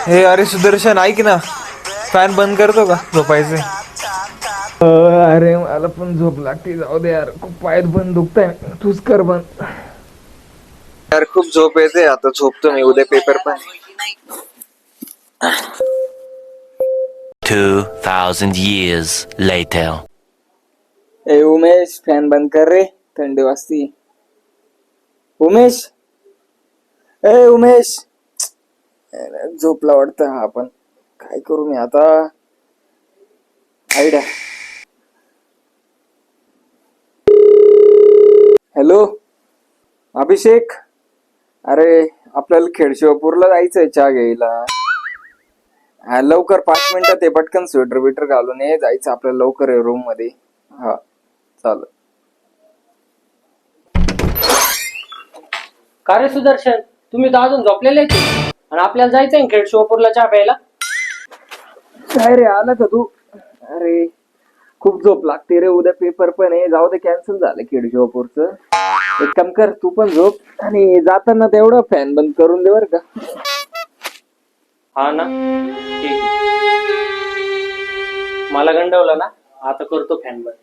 हे अरे सुदर्शन ऐक ना, फॅन बंद करतो का झोपायचे? अरे मला पण झोप लागते, जाऊ दे यार, खूप पायात बंद दुखताय, तूच कर बंद. यार खूप झोप येते, आता झोपतो मी, उद्या पेपर पण. 2000 years later. ए उमेश, फॅन बंद कर रे, थंडी वाजती. उमेश, ए उमेश, झोपला वाटतं हा पण. काय करू मी आता? आयडिया. हॅलो अभिषेक, अरे आपल्याला खेडशिवापूरला जायचंय चहा घ्यायला. हा लवकर 5 मिनिटात ये, पटकन स्वेटर बिटर घालून ये, जायचं आपल्याला लवकर आहे रूम मध्ये. हा चालेल. का रे सुदर्शन, तुम्ही तर अजून झोपलेलेच आहे आणि आपल्याला जायचंय खेड शिवपूरला चहा प्यायला. काय रे, आला का तू? अरे खूप झोप लागते रे, उद्या पेपर पण आहे, जाऊ दे, कॅन्सल झालं खेडशिवापूरचं. एक काम कर, तू पण झोप, आणि जाताना तेवढं फॅन बंद करून दे बर का. हा ना, ठीक आहे. मला गंडवलं ना, आता करतो फॅन बंद.